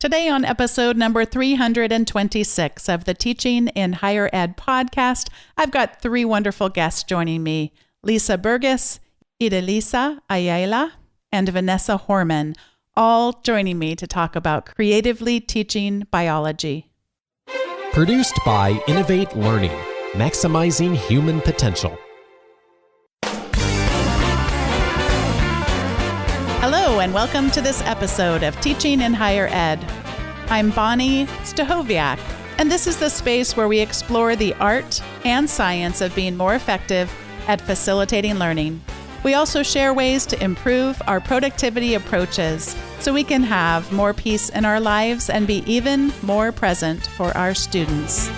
Today on episode number 326 of the Teaching in Higher Ed podcast, I've got three wonderful guests joining me: Lisa Burgess, Idelisa Ayala, and Vanessa Hormann, all joining me to talk about creatively teaching biology. Produced by Innovate Learning, maximizing human potential. Hello, and welcome to this episode of Teaching in Higher Ed. I'm Bonnie Stachowiak, and this is the space where we explore the art and science of being more effective at facilitating learning. We also share ways to improve our productivity approaches so we can have more peace in our lives and be even more present for our students.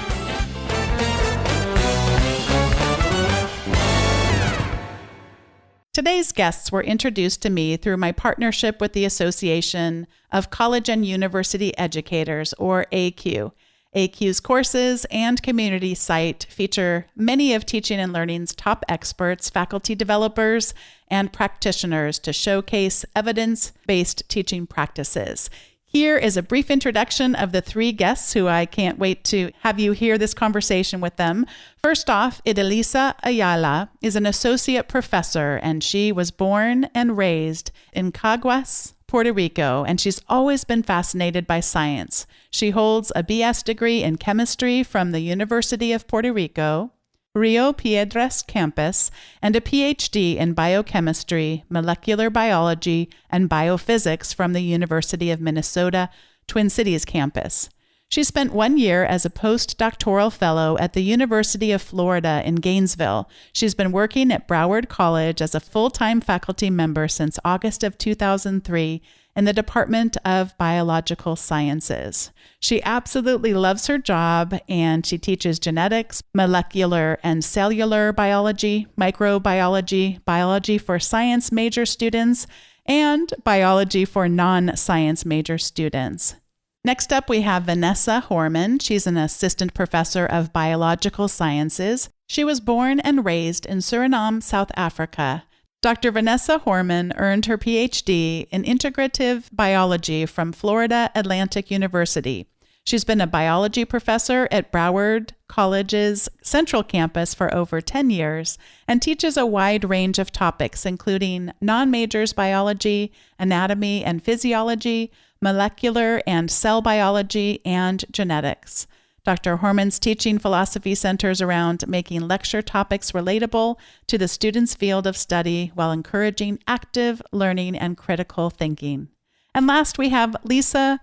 Today's guests were introduced to me through my partnership with the Association of College and University Educators, or ACU. ACU's courses and community site feature many of teaching and learning's top experts, faculty developers, and practitioners to showcase evidence-based teaching practices. Here is a brief introduction of the three guests who I can't wait to have you hear this conversation with them. First off, Idelisa Ayala is an associate professor, and she was born and raised in Caguas, Puerto Rico, and she's always been fascinated by science. She holds a BS degree in chemistry from the University of Puerto Rico, Rio Piedras campus, and a PhD in biochemistry, molecular biology, and biophysics from the University of Minnesota, Twin Cities campus. She spent 1 year as a postdoctoral fellow at the University of Florida in Gainesville. She's been working at Broward College as a full-time faculty member since August of 2003 in the Department of Biological Sciences. She absolutely loves her job, and she teaches genetics, molecular and cellular biology, microbiology, biology for science major students, and biology for non-science major students. Next up, we have Vanessa Hormann. She's an assistant professor of biological sciences. She was born and raised in Suriname, South Africa. Dr. Vanessa Hormann earned her PhD in integrative biology from Florida Atlantic University. She's been a biology professor at Broward College's Central Campus for over 10 years and teaches a wide range of topics, including non-majors biology, anatomy and physiology, molecular and cell biology, and genetics. Dr. Hormann's teaching philosophy centers around making lecture topics relatable to the student's field of study while encouraging active learning and critical thinking. And last, we have Lisa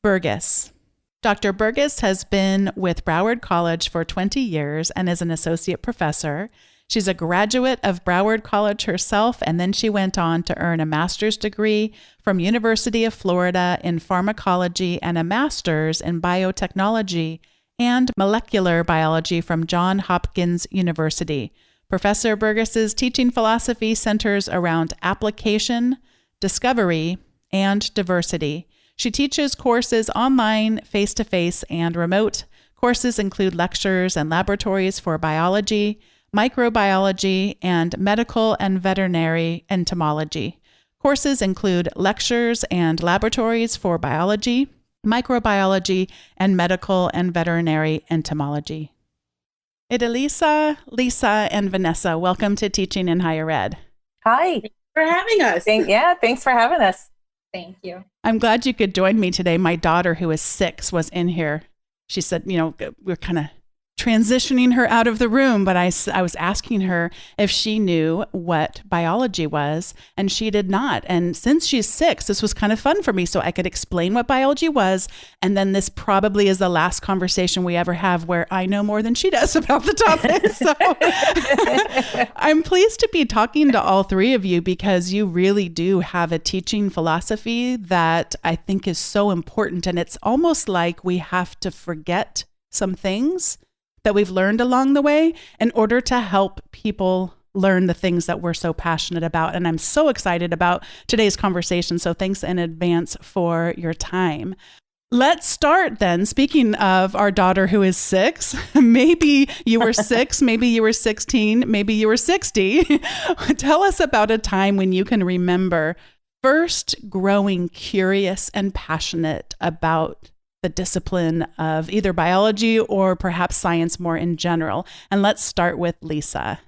Burgess. Dr. Burgess has been with Broward College for 20 years and is an associate professor. She's a graduate of Broward College herself, and then she went on to earn a master's degree from University of Florida in pharmacology and a master's in biotechnology and molecular biology from Johns Hopkins University. Professor Burgess's teaching philosophy centers around application, discovery, and diversity. She teaches courses online, face-to-face, and remote. Courses include lectures and laboratories for biology, microbiology, and medical and veterinary entomology. Courses include lectures and laboratories for biology, microbiology, and medical and veterinary entomology. Idelisa, Lisa, and Vanessa, welcome to Teaching in Higher Ed. Hi. Thanks for having us. Thanks for having us. Thank you. I'm glad you could join me today. My daughter, who is 6, was in here. She said, we're kind of transitioning her out of the room, but I was asking her if she knew what biology was, and she did not. And since she's 6, this was kind of fun for me, so I could explain what biology was, and then this probably is the last conversation we ever have where I know more than she does about the topic. So I'm pleased to be talking to all three of you because you really do have a teaching philosophy that I think is so important, and it's almost like we have to forget some things that we've learned along the way in order to help people learn the things that we're so passionate about. And I'm so excited about today's conversation. So thanks in advance for your time. Let's start then. Speaking of our daughter who is 6, maybe you were 6, maybe you were 16, maybe you were 60. Tell us about a time when you can remember first growing curious and passionate about the discipline of either biology or perhaps science more in general? And let's start with Lisa.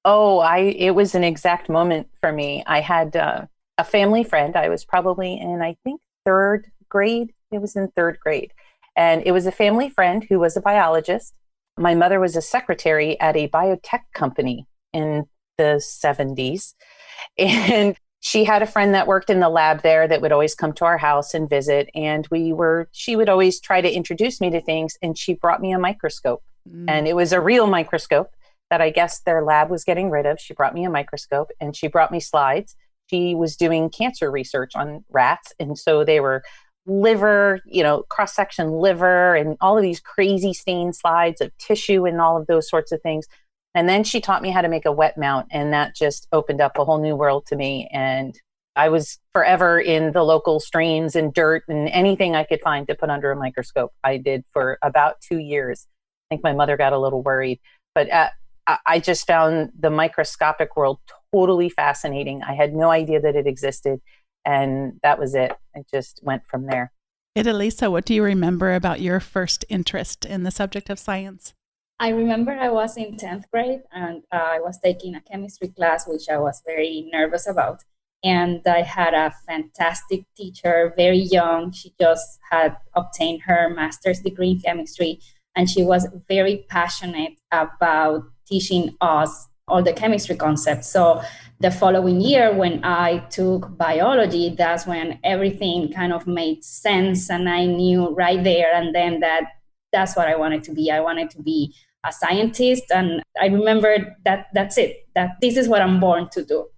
It was an exact moment for me. I had a family friend. I was probably in, I think, third grade. It was in third grade. And it was a family friend who was a biologist. My mother was a secretary at a biotech company in the 70s. And she had a friend that worked in the lab there that would always come to our house and visit. And she would always try to introduce me to things. And she brought me a microscope. And it was a real microscope that I guess their lab was getting rid of. She brought me a microscope and she brought me slides. She was doing cancer research on rats. And so they were liver, cross-section liver and all of these crazy stained slides of tissue and all of those sorts of things. And then she taught me how to make a wet mount. And that just opened up a whole new world to me. And I was forever in the local streams and dirt and anything I could find to put under a microscope. I did for about 2 years. I think my mother got a little worried, but I just found the microscopic world totally fascinating. I had no idea that it existed. And that was it. It just went from there. Idelisa, what do you remember about your first interest in the subject of science? I remember I was in 10th grade and I was taking a chemistry class, which I was very nervous about. And I had a fantastic teacher, very young. She just had obtained her master's degree in chemistry. And she was very passionate about teaching us all the chemistry concepts. So the following year, when I took biology, that's when everything kind of made sense. And I knew right there and then that's what I wanted to be. I wanted to be a scientist. And I remember that's it, that this is what I'm born to do.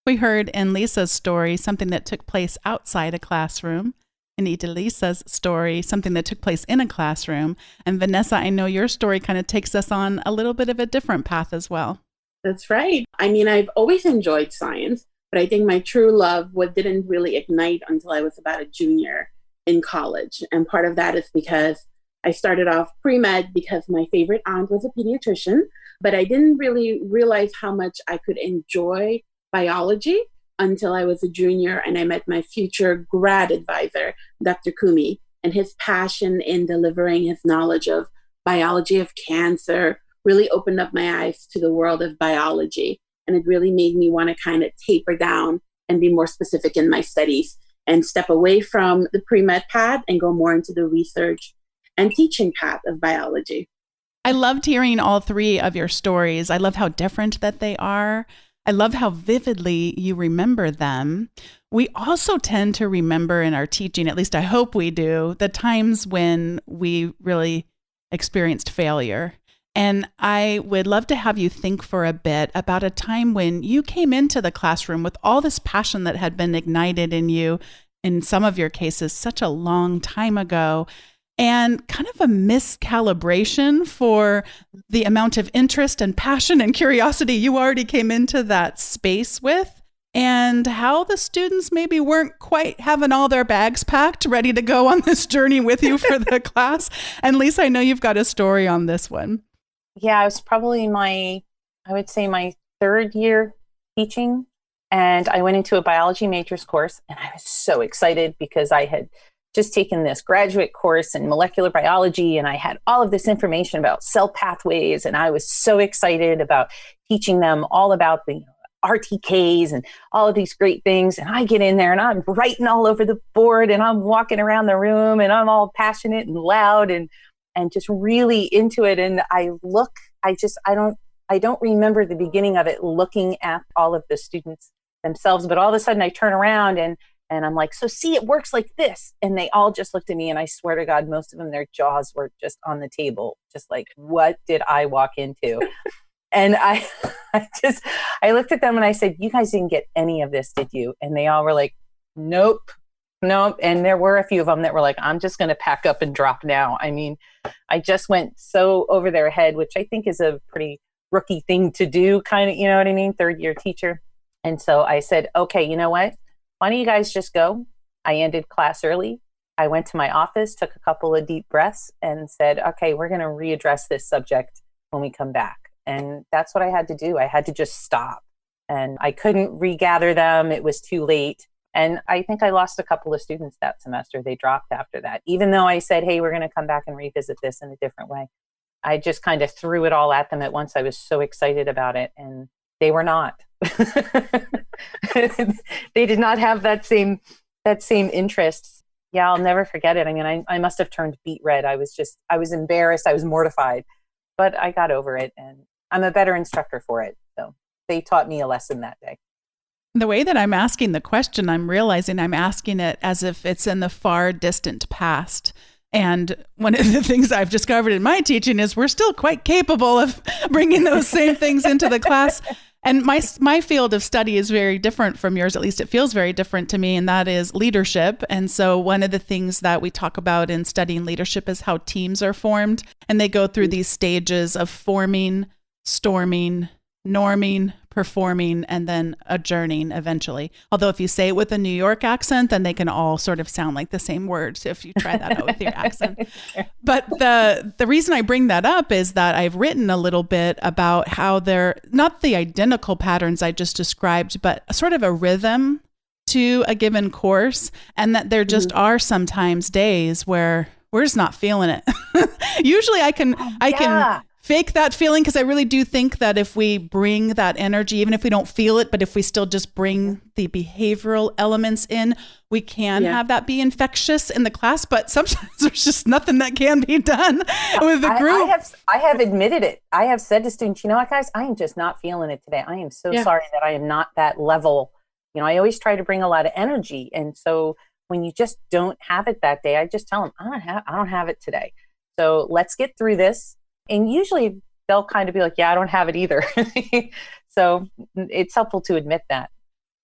We heard in Lisa's story something that took place outside a classroom. In Idelisa's story, something that took place in a classroom. And Vanessa, I know your story kind of takes us on a little bit of a different path as well. That's right. I mean, I've always enjoyed science, but I think my true love didn't really ignite until I was about a junior in college. And part of that is because I started off pre-med because my favorite aunt was a pediatrician, but I didn't really realize how much I could enjoy biology until I was a junior and I met my future grad advisor, Dr. Kumi, and his passion in delivering his knowledge of biology of cancer really opened up my eyes to the world of biology. And it really made me want to kind of taper down and be more specific in my studies and step away from the pre-med path and go more into the research and teaching path of biology. I loved hearing all three of your stories. I love how different that they are. I love how vividly you remember them. We also tend to remember in our teaching, at least I hope we do, the times when we really experienced failure. And I would love to have you think for a bit about a time when you came into the classroom with all this passion that had been ignited in you, in some of your cases, such a long time ago, and kind of a miscalibration for the amount of interest and passion and curiosity you already came into that space with, and how the students maybe weren't quite having all their bags packed, ready to go on this journey with you for the class. And Lisa, I know you've got a story on this one. Yeah, it was probably my third year teaching. And I went into a biology majors course and I was so excited because I had just taken this graduate course in molecular biology and I had all of this information about cell pathways. And I was so excited about teaching them all about the RTKs and all of these great things. And I get in there and I'm writing all over the board and I'm walking around the room and I'm all passionate and loud and just really into it. And I don't remember the beginning of it looking at all of the students themselves, but all of a sudden I turn around and I'm like, so see, it works like this. And they all just looked at me and I swear to God, most of them, their jaws were just on the table, just like, what did I walk into? And I looked at them and I said, you guys didn't get any of this, did you? And they all were like, nope. And there were a few of them that were like, I'm just going to pack up and drop now. I mean, I just went so over their head, which I think is a pretty rookie thing to do, kind of, you know what I mean? Third year teacher. And so I said, okay, you know what? Why don't you guys just go? I ended class early. I went to my office, took a couple of deep breaths and said, okay, we're going to readdress this subject when we come back. And that's what I had to do. I had to just stop and I couldn't regather them. It was too late. And I think I lost a couple of students that semester. They dropped after that, even though I said, hey, we're going to come back and revisit this in a different way. I just kind of threw it all at them at once. I was so excited about it, and they were not. They did not have that same interest. Yeah, I'll never forget it. I mean, I must have turned beet red. I was embarrassed. I was mortified, but I got over it, and I'm a better instructor for it. So they taught me a lesson that day. The way that I'm asking the question, I'm realizing I'm asking it as if it's in the far distant past. And one of the things I've discovered in my teaching is we're still quite capable of bringing those same things into the class. And my field of study is very different from yours. At least it feels very different to me, and that is leadership. And so one of the things that we talk about in studying leadership is how teams are formed. And they go through these stages of forming, storming, norming, performing, and then adjourning eventually. Although if you say it with a New York accent, then they can all sort of sound like the same words if you try that out with your accent. But the reason I bring that up is that I've written a little bit about how they're not the identical patterns I just described, but sort of a rhythm to a given course, and that there just are sometimes days where we're just not feeling it. Usually I can fake that feeling, because I really do think that if we bring that energy, even if we don't feel it, but if we still just bring the behavioral elements in, we can have that be infectious in the class. But sometimes there's just nothing that can be done with the group. I have admitted it. I have said to students, you know what, guys, I am just not feeling it today. I am so sorry that I am not that level. You know, I always try to bring a lot of energy. And so when you just don't have it that day, I just tell them, I don't have it today. So let's get through this. And usually they'll kind of be like, yeah, I don't have it either. So it's helpful to admit that.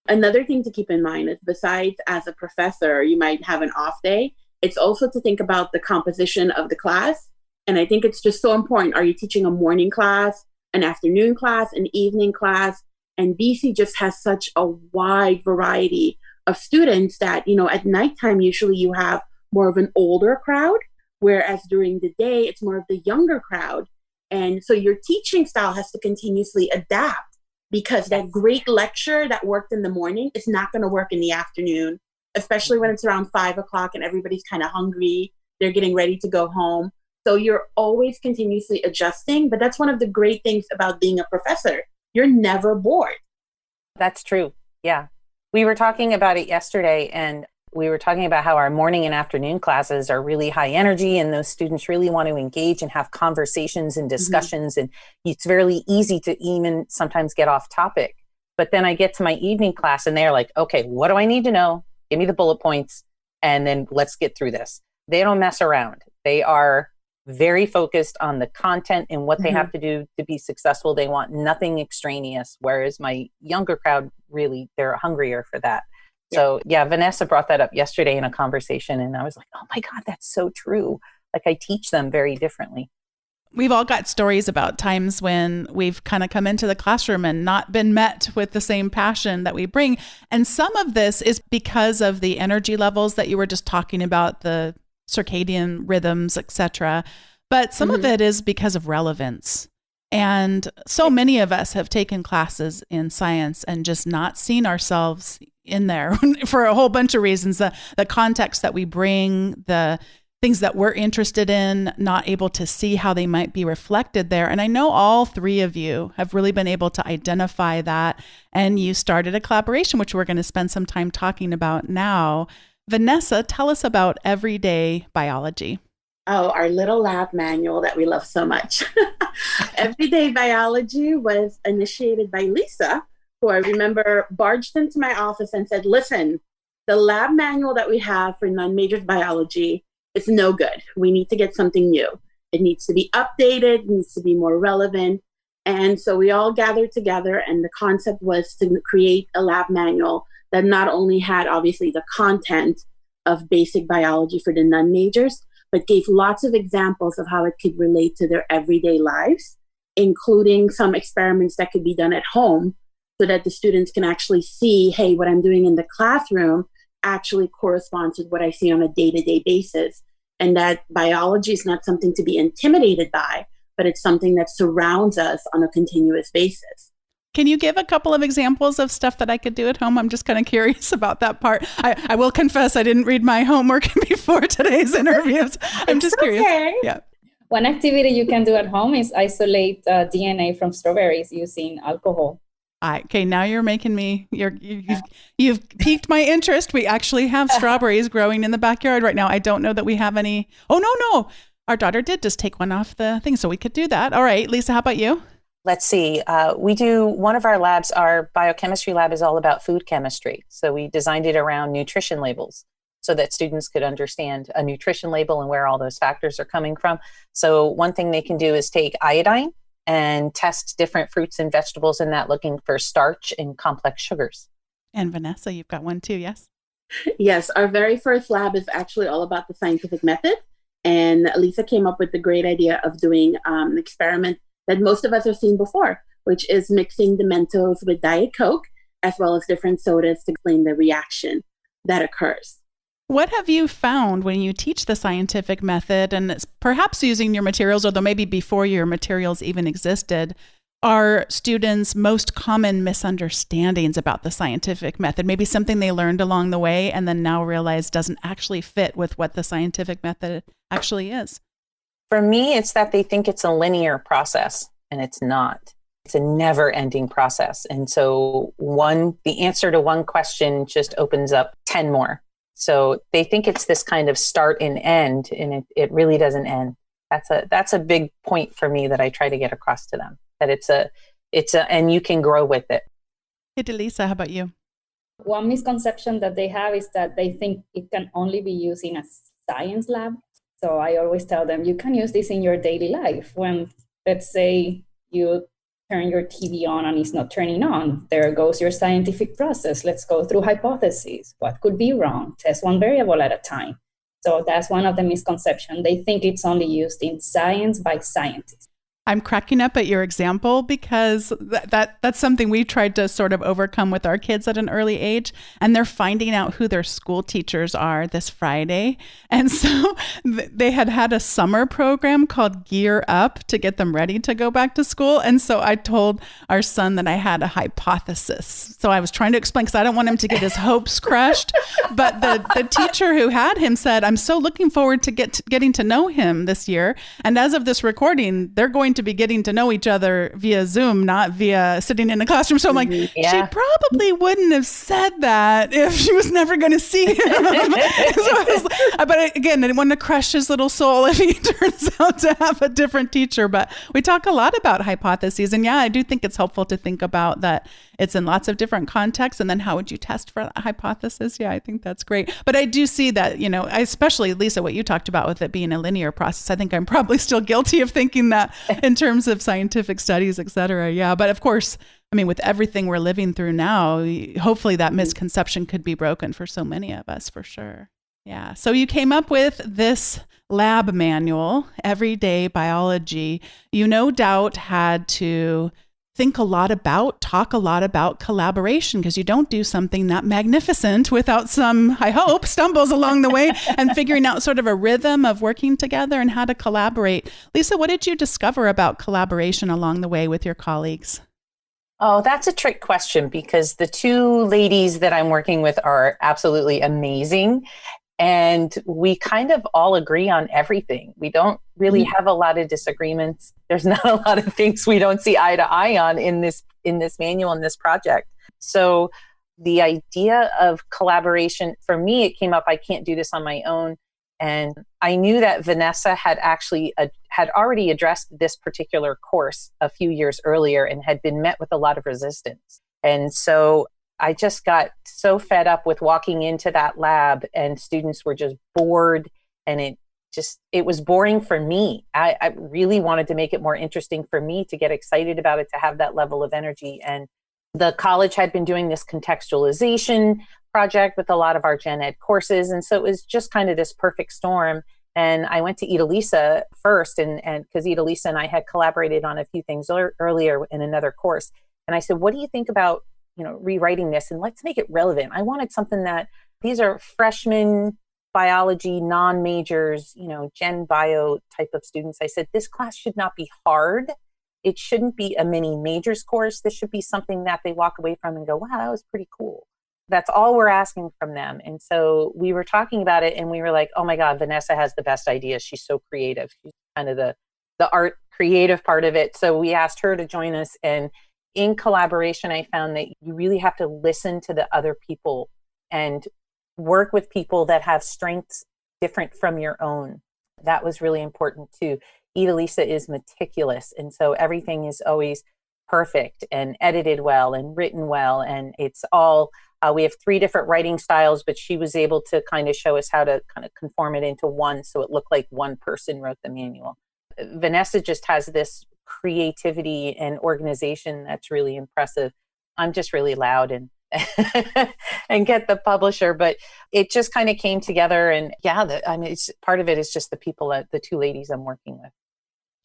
Another thing to keep in mind is, besides as a professor, you might have an off day. It's also to think about the composition of the class. And I think it's just so important. Are you teaching a morning class, an afternoon class, an evening class? And BC just has such a wide variety of students that, you know, at nighttime, usually you have more of an older crowd. Whereas during the day, it's more of the younger crowd. And so your teaching style has to continuously adapt, because that great lecture that worked in the morning is not going to work in the afternoon, especially when it's around 5 o'clock and everybody's kind of hungry. They're getting ready to go home. So you're always continuously adjusting. But that's one of the great things about being a professor. You're never bored. That's true. Yeah. We were talking about it yesterday, and we were talking about how our morning and afternoon classes are really high energy, and those students really want to engage and have conversations and discussions. And it's really easy to even sometimes get off topic. But then I get to my evening class and they're like, okay, what do I need to know? Give me the bullet points, and then let's get through this. They don't mess around. They are very focused on the content and what they have to do to be successful. They want nothing extraneous. Whereas my younger crowd, really, they're hungrier for that. So yeah, Vanessa brought that up yesterday in a conversation, and I was like, oh my God, that's so true. Like, I teach them very differently. We've all got stories about times when we've kind of come into the classroom and not been met with the same passion that we bring. And some of this is because of the energy levels that you were just talking about, the circadian rhythms, etc. But some of it is because of relevance. And so many of us have taken classes in science and just not seen ourselves in there for a whole bunch of reasons. The context that we bring, the things that we're interested in, not able to see how they might be reflected there. And I know all three of you have really been able to identify that. And you started a collaboration, which we're going to spend some time talking about now. Vanessa, tell us about Everyday Biology. Oh, our little lab manual that we love so much. Everyday Biology was initiated by Lisa, who I remember barged into my office and said, listen, the lab manual that we have for non-majors biology is no good. We need to get something new. It needs to be updated, it needs to be more relevant. And so we all gathered together, and the concept was to create a lab manual that not only had obviously the content of basic biology for the non-majors, but gave lots of examples of how it could relate to their everyday lives, including some experiments that could be done at home so that the students can actually see, hey, what I'm doing in the classroom actually corresponds with what I see on a day-to-day basis. And that biology is not something to be intimidated by, but it's something that surrounds us on a continuous basis. Can you give a couple of examples of stuff that I could do at home? I'm just kind of curious about that part. I will confess I didn't read my homework before today's interviews. I'm just curious. Yeah. One activity you can do at home is isolate DNA from strawberries using alcohol. Okay, now you're making me, you've piqued my interest. We actually have strawberries growing in the backyard right now. I don't know that we have any. Oh, no. Our daughter did just take one off the thing, so we could do that. All right, Lisa, how about you? Let's see. We do one of our labs, our biochemistry lab is all about food chemistry. So we designed it around nutrition labels so that students could understand a nutrition label and where all those factors are coming from. So one thing they can do is take iodine and test different fruits and vegetables in that, looking for starch and complex sugars. And Vanessa, you've got one too, yes? Yes, our very first lab is actually all about the scientific method. And Lisa came up with the great idea of doing an experiment that most of us have seen before, which is mixing the Mentos with Diet Coke, as well as different sodas to explain the reaction that occurs. What have you found when you teach the scientific method, and it's perhaps using your materials, although maybe before your materials even existed, are students' most common misunderstandings about the scientific method? Maybe something they learned along the way and then now realize doesn't actually fit with what the scientific method actually is. For me, it's that they think it's a linear process, and it's not. It's a never-ending process. And so the answer to one question just opens up 10 more. So they think it's this kind of start and end, and it really doesn't end. That's a big point for me that I try to get across to them, that it's a and you can grow with it. Idelisa, how about you? One misconception that they have is that they think it can only be used in a science lab. So I always tell them, you can use this in your daily life. When, let's say, you turn your TV on and it's not turning on, there goes your scientific process. Let's go through hypotheses. What could be wrong? Test one variable at a time. So that's one of the misconceptions. They think it's only used in science by scientists. I'm cracking up at your example because that's something we tried to sort of overcome with our kids at an early age. And they're finding out who their school teachers are this Friday. And so they had a summer program called Gear Up to get them ready to go back to school. And so I told our son that I had a hypothesis. So I was trying to explain because I don't want him to get his hopes crushed. But the teacher who had him said, I'm so looking forward to getting to know him this year. And as of this recording, they're going to be getting to know each other via Zoom, not via sitting in a classroom. So I'm like, She probably wouldn't have said that if she was never going to see him. But again, I didn't want to crush his little soul if he turns out to have a different teacher. But we talk a lot about hypotheses. And I do think it's helpful to think about that it's in lots of different contexts. And then how would you test for a hypothesis? Yeah, I think that's great. But I do see that, especially Lisa, what you talked about with it being a linear process. I think I'm probably still guilty of thinking that in terms of scientific studies, et cetera. Yeah. But of course, with everything we're living through now, hopefully that misconception could be broken for so many of us, for sure. Yeah. So you came up with this lab manual, Everyday Biology. You no doubt had to talk a lot about collaboration, because you don't do something that magnificent without some, I hope, stumbles along the way and figuring out sort of a rhythm of working together and how to collaborate. Lisa, what did you discover about collaboration along the way with your colleagues? Oh, that's a trick question, because the two ladies that I'm working with are absolutely amazing. And we kind of all agree on everything. We don't really have a lot of disagreements. There's not a lot of things we don't see eye to eye on in this manual, in this project. So the idea of collaboration, for me, it came up, I can't do this on my own. And I knew that Vanessa had already addressed this particular course a few years earlier and had been met with a lot of resistance. And so I just got so fed up with walking into that lab and students were just bored, and it was boring for me. I really wanted to make it more interesting for me to get excited about it, to have that level of energy. And the college had been doing this contextualization project with a lot of our gen ed courses. And so it was just kind of this perfect storm. And I went to Idelisa first, and because Idelisa and I had collaborated on a few things earlier in another course. And I said, what do you think about rewriting this, and let's make it relevant. I wanted something that these are freshman biology, non-majors, gen bio type of students. I said, this class should not be hard. it shouldn't be a mini majors course. This should be something that they walk away from and go, wow, that was pretty cool. That's all we're asking from them. And so we were talking about it and we were like, oh my God, Vanessa has the best ideas. She's so creative. She's kind of the art creative part of it. So we asked her to join us. And in collaboration, I found that you really have to listen to the other people and work with people that have strengths different from your own. That was really important too. Idelisa is meticulous. And so everything is always perfect and edited well and written well. And it's all, we have 3 different writing styles, but she was able to kind of show us how to kind of conform it into one. So it looked like one person wrote the manual. Vanessa just has this creativity and organization that's really impressive. I'm just really loud and and get the publisher, but it just kind of came together. And yeah, I mean, it's part of it is just the people, the 2 ladies I'm working with.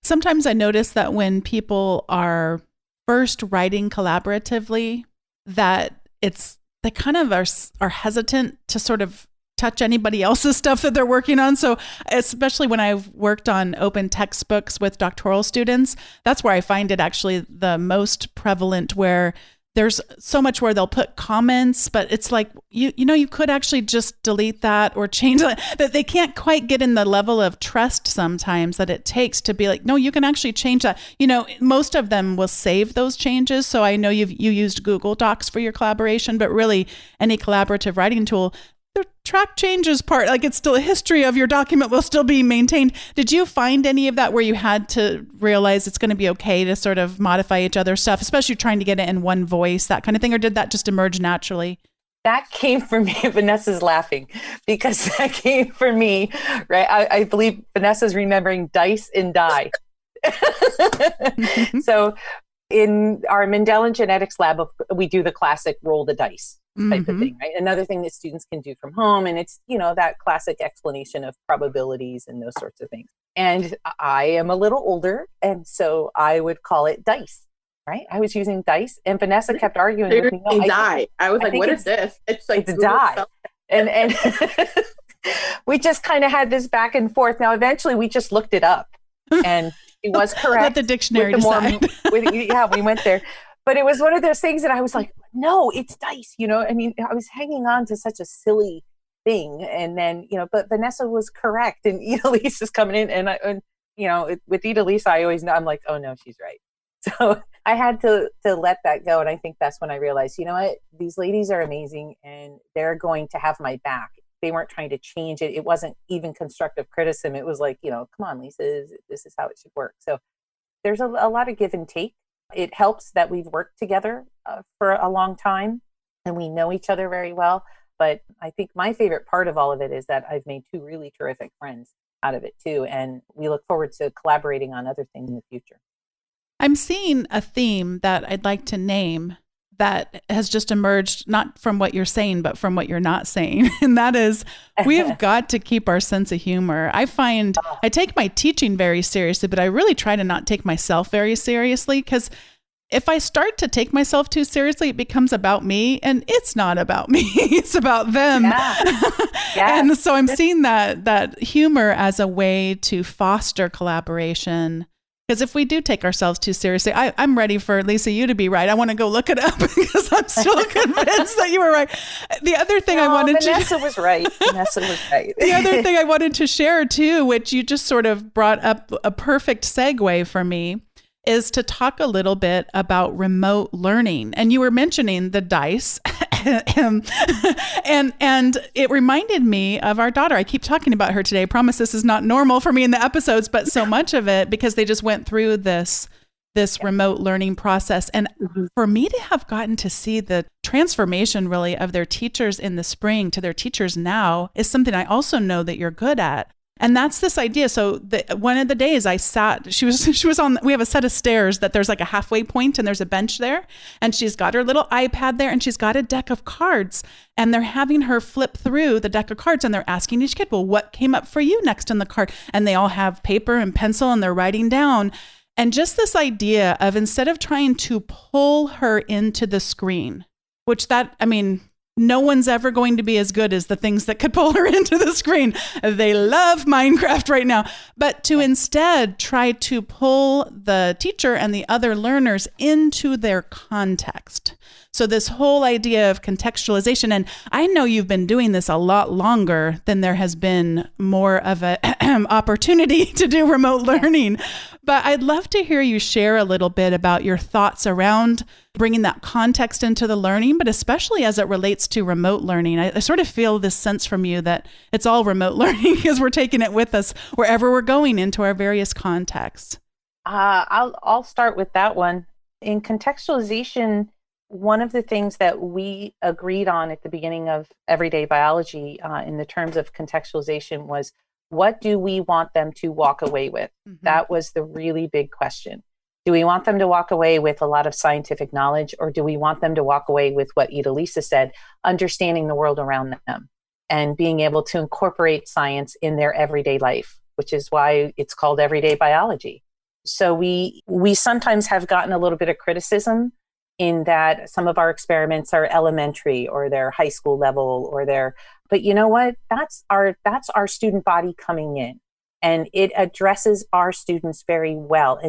Sometimes I notice that when people are first writing collaboratively, that they kind of are hesitant to sort of touch anybody else's stuff that they're working on. So especially when I've worked on open textbooks with doctoral students, that's where I find it actually the most prevalent, where there's so much where they'll put comments, but it's like, you could actually just delete that or change that they can't quite get in the level of trust sometimes that it takes to be like, no, you can actually change that. Most of them will save those changes. So I know you used Google Docs for your collaboration, but really any collaborative writing tool, the track changes part, like it's still a history of your document will still be maintained. Did you find any of that where you had to realize it's going to be okay to sort of modify each other's stuff, especially trying to get it in one voice, that kind of thing? Or did that just emerge naturally? That came from me. Vanessa's laughing because that came from me, right? I believe Vanessa's remembering dice and die. So in our Mendelian genetics lab, we do the classic roll the dice type of thing, right? Another thing that students can do from home. And it's, that classic explanation of probabilities and those sorts of things. And I am a little older. And so I would call it dice, right? I was using dice and Vanessa kept arguing with me. No, die. I was like, what is this? It's like, it's die. And we just kind of had this back and forth. Now, eventually we just looked it up and it was correct. Let the dictionary decide. We went there. But it was one of those things that I was like, no, it's dice. I mean, I was hanging on to such a silly thing. And then, but Vanessa was correct. And Idelisa's coming in. And with Idelisa, I always know, I'm like, oh no, she's right. So I had to let that go. And I think that's when I realized, you know what, these ladies are amazing and they're going to have my back. They weren't trying to change it. It wasn't even constructive criticism. It was like, come on, Lisa, this is how it should work. So there's a lot of give and take. It helps that we've worked together for a long time and we know each other very well. But I think my favorite part of all of it is that I've made 2 really terrific friends out of it too. And we look forward to collaborating on other things in the future. I'm seeing a theme that I'd like to name that has just emerged, not from what you're saying, but from what you're not saying. And that is, we have got to keep our sense of humor. I find I take my teaching very seriously, but I really try to not take myself very seriously, because if I start to take myself too seriously, it becomes about me, and it's not about me. It's about them. Yeah. And so I'm seeing that humor as a way to foster collaboration. Because if we do take ourselves too seriously, I'm ready for, Lisa, you to be right. I want to go look it up because I'm still convinced that you were right. The other thing Vanessa was right. Vanessa was right. The other thing I wanted to share too, which you just sort of brought up a perfect segue for me, is to talk a little bit about remote learning. And you were mentioning the dice. And it reminded me of our daughter. I keep talking about her today. I promise this is not normal for me in the episodes, but so much of it because they just went through this remote learning process. And for me to have gotten to see the transformation really of their teachers in the spring to their teachers now is something I also know that you're good at. And that's this idea. So one of the days I sat, she was on, we have a set of stairs that there's like a halfway point and there's a bench there. And she's got her little iPad there and she's got a deck of cards. And they're having her flip through the deck of cards and they're asking each kid, well, what came up for you next on the card? And they all have paper and pencil and they're writing down. And just this idea of, instead of trying to pull her into the screen, which no one's ever going to be as good as the things that could pull her into the screen. They love Minecraft right now. But to instead try to pull the teacher and the other learners into their context. So this whole idea of contextualization, and I know you've been doing this a lot longer than there has been more of a opportunity to do remote learning. But I'd love to hear you share a little bit about your thoughts around bringing that context into the learning, but especially as it relates to remote learning. I sort of feel this sense from you that it's all remote learning because we're taking it with us wherever we're going into our various contexts. I'll start with that one. In contextualization, one of the things that we agreed on at the beginning of Everyday Biology in the terms of contextualization was, what do we want them to walk away with? Mm-hmm. That was the really big question. Do we want them to walk away with a lot of scientific knowledge, or do we want them to walk away with what Idelisa said, understanding the world around them and being able to incorporate science in their everyday life, which is why it's called Everyday Biology. So we sometimes have gotten a little bit of criticism in that some of our experiments are elementary or they're high school level but you know what? That's our student body coming in, and it addresses our students very well.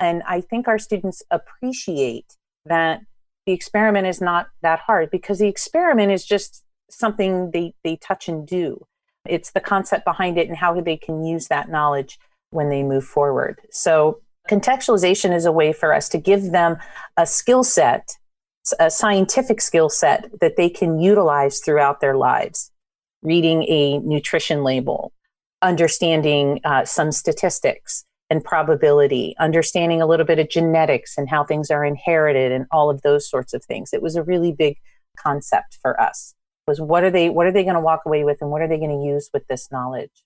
And I think our students appreciate that the experiment is not that hard, because the experiment is just something they touch and do. It's the concept behind it and how they can use that knowledge when they move forward. So contextualization is a way for us to give them a skill set, a scientific skill set that they can utilize throughout their lives. Reading a nutrition label, understanding some statistics and probability, understanding a little bit of genetics and how things are inherited and all of those sorts of things. It was a really big concept for us. Was what are they going to walk away with, and what are they going to use with this knowledge?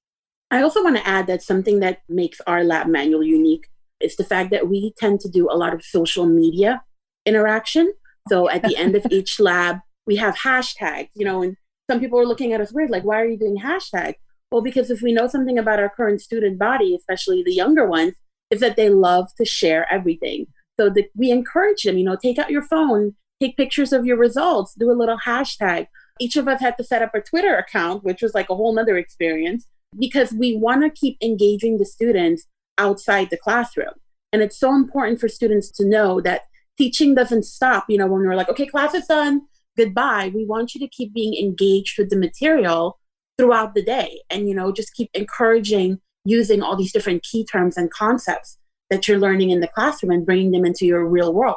I also want to add that something that makes our lab manual unique is the fact that we tend to do a lot of social media interaction. So at the end of each lab, we have hashtags, and some people are looking at us weird, like, why are you doing hashtags? Well, because if we know something about our current student body, especially the younger ones, is that they love to share everything. So we encourage them, take out your phone, take pictures of your results, do a little hashtag. Each of us had to set up a Twitter account, which was like a whole nother experience, because we want to keep engaging the students outside the classroom. And it's so important for students to know that teaching doesn't stop, when we're like, okay, class is done, goodbye. We want you to keep being engaged with the material throughout the day, and just keep encouraging using all these different key terms and concepts that you're learning in the classroom and bringing them into your real world.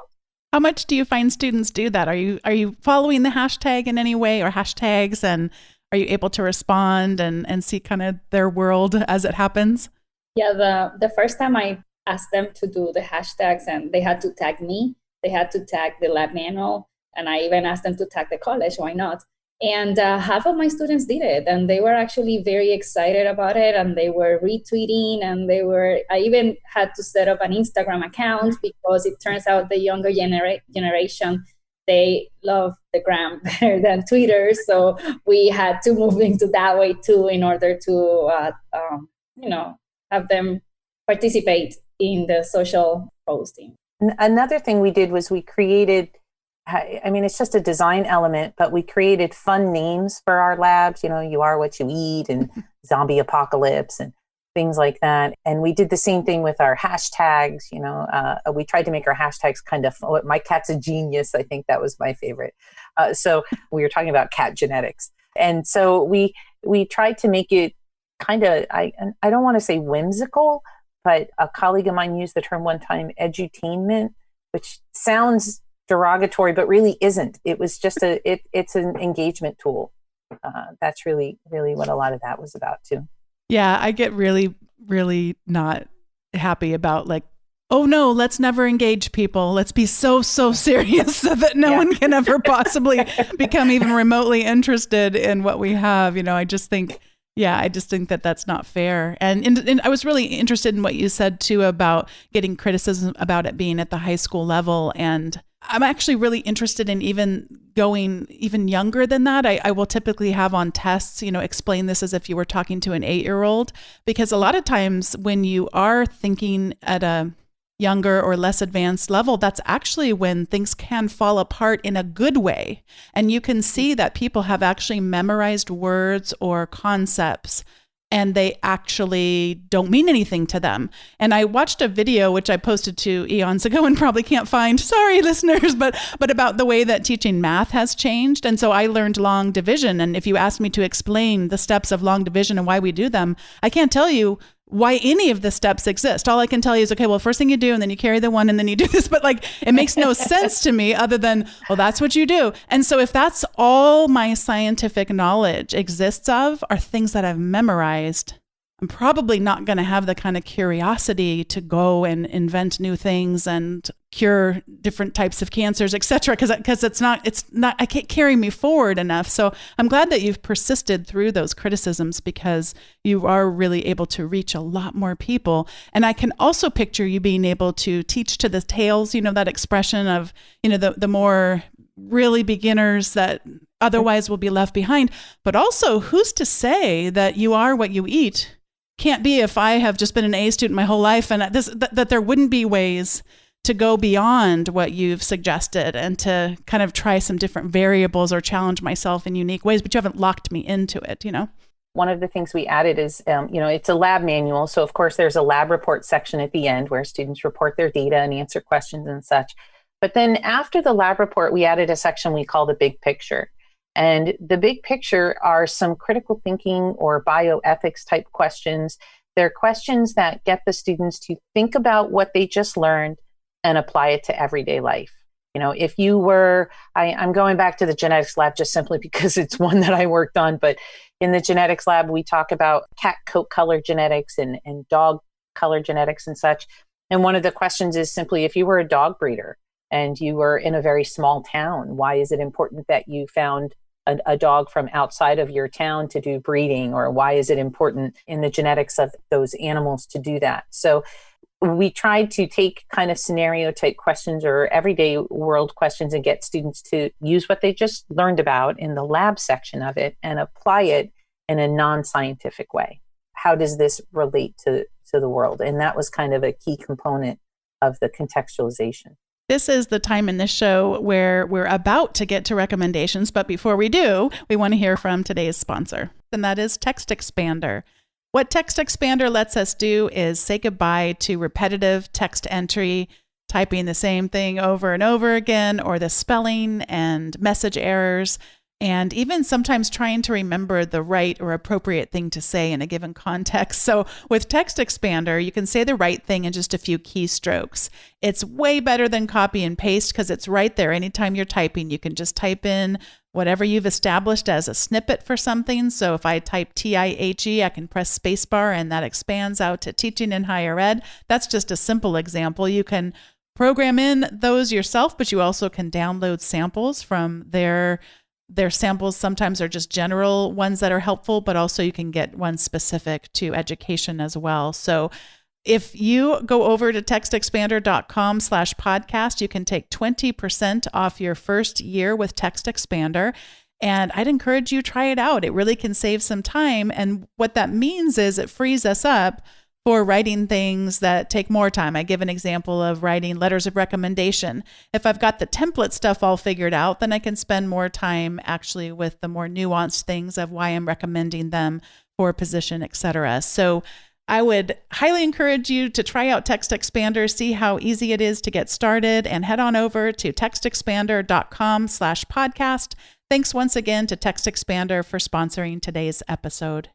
How much do you find students do that? Are you following the hashtag in any way, or hashtags, and are you able to respond and see kind of their world as it happens? Yeah, the first time I asked them to do the hashtags, and they had to tag me, they had to tag the lab manual, and I even asked them to tag the college, why not? And half of my students did it, and they were actually very excited about it, and they were retweeting, and I even had to set up an Instagram account, because it turns out the younger generation, they love the gram better than Twitter. So we had to move into that way too, in order to, have them participate in the social posting. Another thing we did was we created, it's just a design element, but we created fun names for our labs, you are what you eat, and zombie apocalypse and things like that. And we did the same thing with our hashtags. We tried to make our hashtags kind of, my cat's a genius. I think that was my favorite. So we were talking about cat genetics. And so we tried to make it kind of, I don't want to say whimsical, but a colleague of mine used the term one time, edutainment, which sounds derogatory, but really isn't. It was just it's an engagement tool. That's really, really what a lot of that was about too. Yeah, I get really, really not happy about like, oh no, let's never engage people. Let's be so serious so that no one can ever possibly become even remotely interested in what we have. I just think that that's not fair. And I was really interested in what you said too about getting criticism about it being at the high school level. And I'm actually really interested in even going even younger than that. I will typically have on tests, explain this as if you were talking to an 8-year-old, because a lot of times when you are thinking at a younger or less advanced level, that's actually when things can fall apart in a good way. And you can see that people have actually memorized words or concepts and they actually don't mean anything to them. And I watched a video, which I posted to eons ago and probably can't find, sorry listeners, but about the way that teaching math has changed. And so I learned long division. And if you ask me to explain the steps of long division and why we do them, I can't tell you why any of the steps exist. All I can tell you is, okay, well, first thing you do, and then you carry the one, and then you do this. But like, it makes no sense to me other than, well, that's what you do. And so if that's all my scientific knowledge exists of are things that I've memorized, I'm probably not going to have the kind of curiosity to go and invent new things and cure different types of cancers, et cetera, because it's not, I can't carry me forward enough. So I'm glad that you've persisted through those criticisms because you are really able to reach a lot more people. And I can also picture you being able to teach to the tails, that expression of, the more really beginners that otherwise will be left behind. But also, who's to say that you are what you eat? Can't be if I have just been an A student my whole life and that there wouldn't be ways to go beyond what you've suggested and to kind of try some different variables or challenge myself in unique ways, but you haven't locked me into it, One of the things we added is, it's a lab manual. So of course there's a lab report section at the end where students report their data and answer questions and such. But then after the lab report, we added a section we call the big picture. And the big picture are some critical thinking or bioethics type questions. They're questions that get the students to think about what they just learned and apply it to everyday life. If you were, I'm going back to the genetics lab just simply because it's one that I worked on, but in the genetics lab, we talk about cat coat color genetics and dog color genetics and such. And one of the questions is simply, if you were a dog breeder and you were in a very small town, why is it important that you found a dog from outside of your town to do breeding? Or why is it important in the genetics of those animals to do that? So we tried to take kind of scenario type questions or everyday world questions and get students to use what they just learned about in the lab section of it and apply it in a non-scientific way. How does this relate to the world? And that was kind of a key component of the contextualization. This is the time in this show where we're about to get to recommendations, but before we do, we want to hear from today's sponsor, and that is Text Expander. What Text Expander lets us do is say goodbye to repetitive text entry, typing the same thing over and over again, or the spelling and message errors, and even sometimes trying to remember the right or appropriate thing to say in a given context. So with Text Expander, you can say the right thing in just a few keystrokes. It's way better than copy and paste because it's right there. Anytime you're typing, you can just type in whatever you've established as a snippet for something. So if I type TIHE, I can press spacebar and that expands out to teaching in higher ed. That's just a simple example. You can program in those yourself, but you also can download samples from their samples. Sometimes are just general ones that are helpful, but also you can get one specific to education as well. So if you go over to textexpander.com/podcast, you can take 20% off your first year with Text Expander. And I'd encourage you to try it out. It really can save some time. And what that means is it frees us up for writing things that take more time. I give an example of writing letters of recommendation. If I've got the template stuff all figured out, then I can spend more time actually with the more nuanced things of why I'm recommending them for a position, etc. So I would highly encourage you to try out Text Expander, see how easy it is to get started, and head on over to textexpander.com/podcast. Thanks once again to Text Expander for sponsoring today's episode.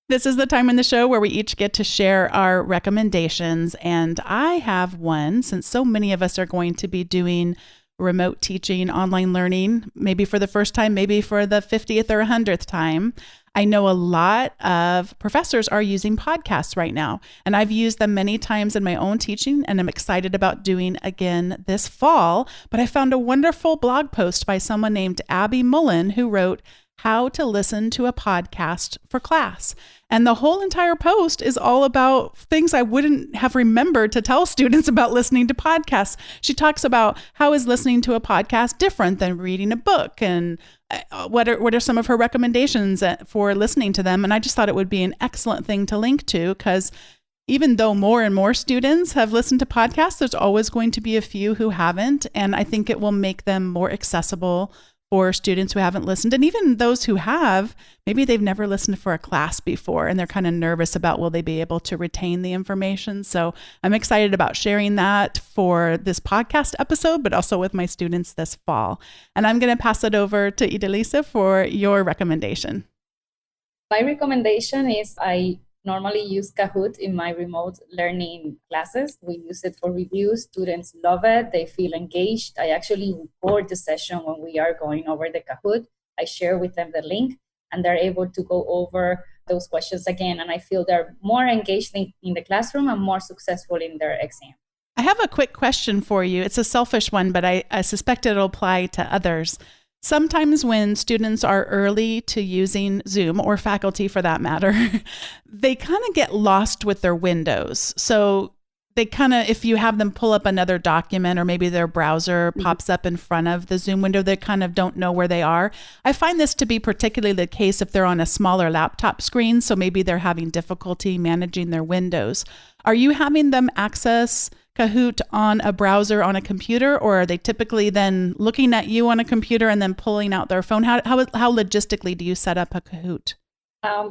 This is the time in the show where we each get to share our recommendations, and I have one since so many of us are going to be doing remote teaching, online learning, maybe for the first time, maybe for the 50th or 100th time. I know a lot of professors are using podcasts right now, and I've used them many times in my own teaching, and I'm excited about doing again this fall. But I found a wonderful blog post by someone named Abby Mullen who wrote, "How to Listen to a Podcast for Class." And the whole entire post is all about things I wouldn't have remembered to tell students about listening to podcasts. She talks about how is listening to a podcast different than reading a book, and what are some of her recommendations for listening to them. And I just thought it would be an excellent thing to link to because even though more and more students have listened to podcasts, there's always going to be a few who haven't. And I think it will make them more accessible for students who haven't listened. And even those who have, maybe they've never listened for a class before and they're kind of nervous about will they be able to retain the information. So I'm excited about sharing that for this podcast episode, but also with my students this fall. And I'm going to pass it over to Idelisa for your recommendation. My recommendation is I normally use Kahoot in my remote learning classes. We use it for reviews. Students love it. They feel engaged. I actually record the session when we are going over the Kahoot. I share with them the link and they're able to go over those questions again. And I feel they're more engaged in the classroom and more successful in their exam. I have a quick question for you. It's a selfish one, but I suspect it'll apply to others. Sometimes when students are early to using Zoom, or faculty for that matter, they kind of get lost with their windows. So they kind of, if you have them pull up another document or maybe their browser pops up in front of the Zoom window, they kind of don't know where they are. I find this to be particularly the case if they're on a smaller laptop screen. So maybe they're having difficulty managing their windows. Are you having them access Kahoot on a browser on a computer, or are they typically then looking at you on a computer and then pulling out their phone? How logistically do you set up a Kahoot?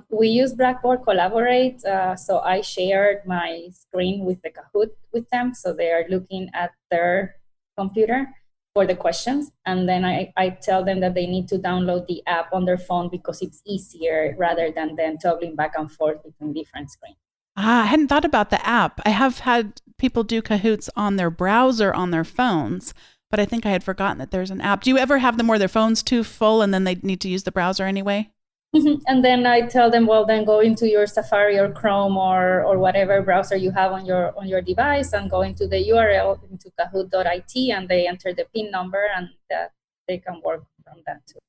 We use Blackboard Collaborate. So I shared my screen with the Kahoot with them. So they are looking at their computer for the questions. And then I tell them that they need to download the app on their phone because it's easier rather than toggling back and forth between different screens. I hadn't thought about the app. I have had people do Kahoots on their browser on their phones, but I think I had forgotten that there's an app. Do you ever have them where their phone's too full and then they need to use the browser anyway? And then I tell them, well, then go into your Safari or Chrome or whatever browser you have on your device and go into the URL into kahoot.it and they enter the PIN number and that they can work from that too.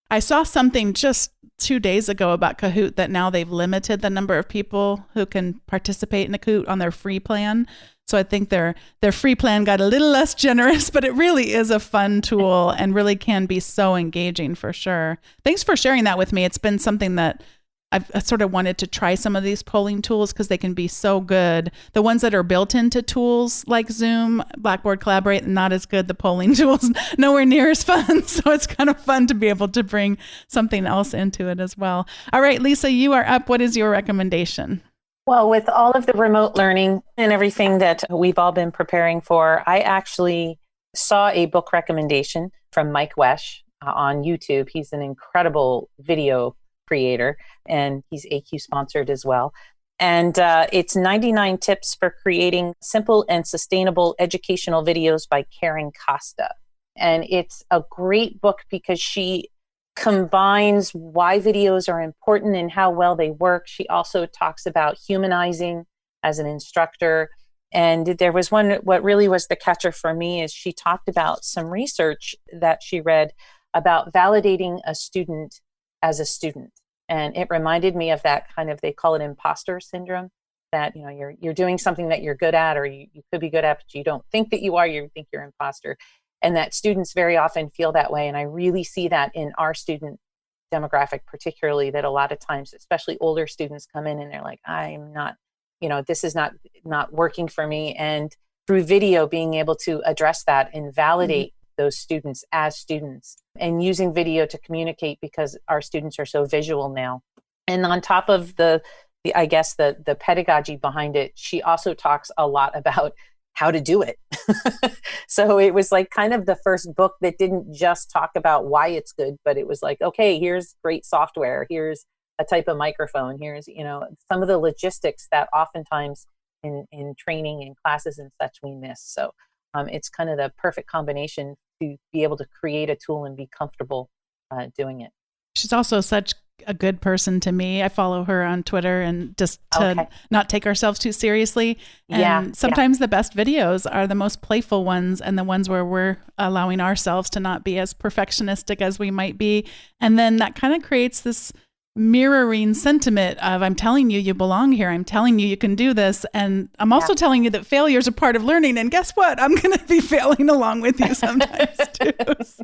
I saw something just 2 days ago about Kahoot that now they've limited the number of people who can participate in a Kahoot on their free plan. So I think their free plan got a little less generous, but it really is a fun tool and really can be so engaging for sure. Thanks for sharing that with me. It's been something that I've sort of wanted to try some of these polling tools because they can be so good. The ones that are built into tools like Zoom, Blackboard Collaborate, not as good. The polling tools, nowhere near as fun. So it's kind of fun to be able to bring something else into it as well. All right, Lisa, you are up. What is your recommendation? Well, with all of the remote learning and everything that we've all been preparing for, I actually saw a book recommendation from Mike Wesch on YouTube. He's an incredible video creator, and he's AQ sponsored as well. And it's 99 Tips for Creating Simple and Sustainable Educational Videos by Karen Costa. And it's a great book because she combines why videos are important and how well they work. She also talks about humanizing as an instructor. And there was one, what really was the catcher for me is she talked about some research that she read about validating a student as a student. And it reminded me of that kind of, they call it imposter syndrome, that, you know, you're doing something that you're good at, or you could be good at, but you don't think that you are, you think you're an imposter. And that students very often feel that way. And I really see that in our student demographic, particularly, that a lot of times, especially older students come in and they're like, I'm not, you know, this is not working for me. And through video, being able to address that and validate those students as students, and using video to communicate because our students are so visual now. And on top of the I guess the pedagogy behind it, she also talks a lot about how to do it. So it was like kind of the first book that didn't just talk about why it's good, but it was like, okay, here's great software, here's a type of microphone, here's, you know, some of the logistics that oftentimes in training and classes and such we miss. So it's kind of the perfect combination to be able to create a tool and be comfortable doing it. She's also such a good person to me. I follow her on Twitter, and just to not take ourselves too seriously. And sometimes the best videos are the most playful ones, and the ones where we're allowing ourselves to not be as perfectionistic as we might be. And then that kind of creates this mirroring sentiment of, I'm telling you, you belong here. I'm telling you, you can do this. And I'm also telling you that failure is a part of learning. And guess what? I'm going to be failing along with you sometimes too. So,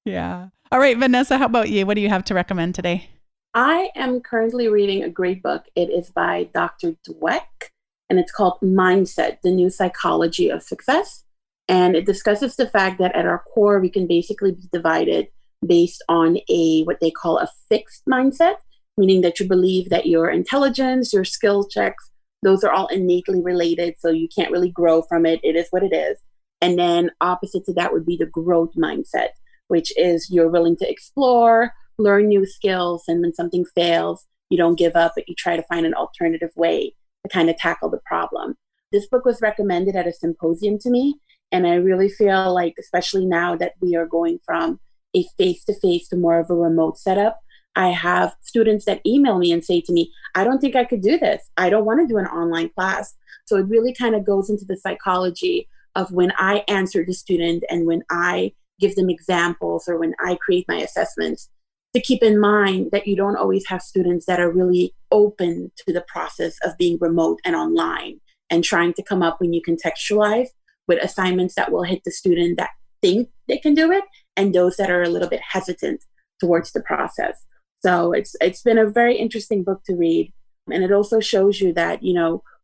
yeah. All right, Vanessa, how about you? What do you have to recommend today? I am currently reading a great book. It is by Dr. Dweck. and it's called Mindset, the New Psychology of Success. And it discusses the fact that at our core, we can basically be divided based on what they call a fixed mindset, meaning that you believe that your intelligence, your skill checks, those are all innately related, so you can't really grow from it. It is what it is. And then opposite to that would be the growth mindset, which is you're willing to explore, learn new skills, and when something fails, you don't give up, but you try to find an alternative way to kind of tackle the problem. This book was recommended at a symposium to me, and I really feel like, especially now that we are going from a face-to-face to more of a remote setup, I have students that email me and say to me, I don't think I could do this. I don't want to do an online class. So it really kind of goes into the psychology of when I answer the student and when I give them examples or when I create my assessments, to keep in mind that you don't always have students that are really open to the process of being remote and online and trying to come up when you contextualize with assignments that will hit the student that think they can do it and those that are a little bit hesitant towards the process. So it's been a very interesting book to read. And it also shows you that,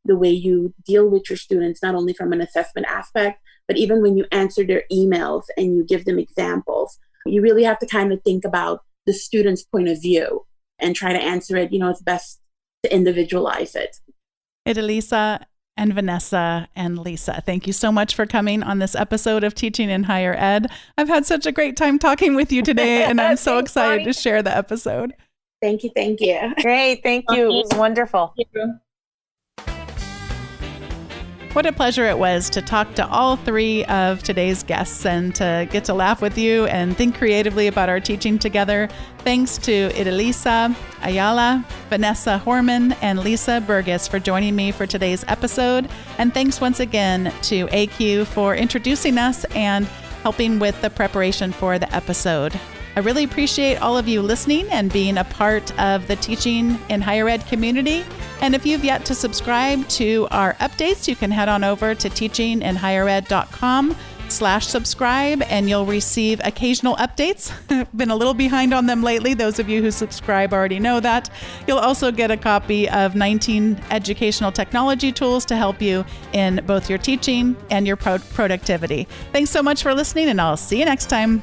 the way you deal with your students, not only from an assessment aspect, but even when you answer their emails and you give them examples, you really have to kind of think about the student's point of view and try to answer it. It's best to individualize it. Idelisa and Vanessa and Lisa, thank you so much for coming on this episode of Teaching in Higher Ed. I've had such a great time talking with you today, and I'm so excited to share the episode. Thank you. Great, thank you. It was wonderful. Thank you. What a pleasure it was to talk to all three of today's guests and to get to laugh with you and think creatively about our teaching together. Thanks to Idelisa Ayala, Vanessa Hormann, and Lisa Burgess for joining me for today's episode. And thanks once again to AQ for introducing us and helping with the preparation for the episode. I really appreciate all of you listening and being a part of the Teaching in Higher Ed community. And if you've yet to subscribe to our updates, you can head on over to teachinginhighered.com/subscribe and you'll receive occasional updates. I've been a little behind on them lately. Those of you who subscribe already know that. You'll also get a copy of 19 educational technology tools to help you in both your teaching and your productivity. Thanks so much for listening, and I'll see you next time.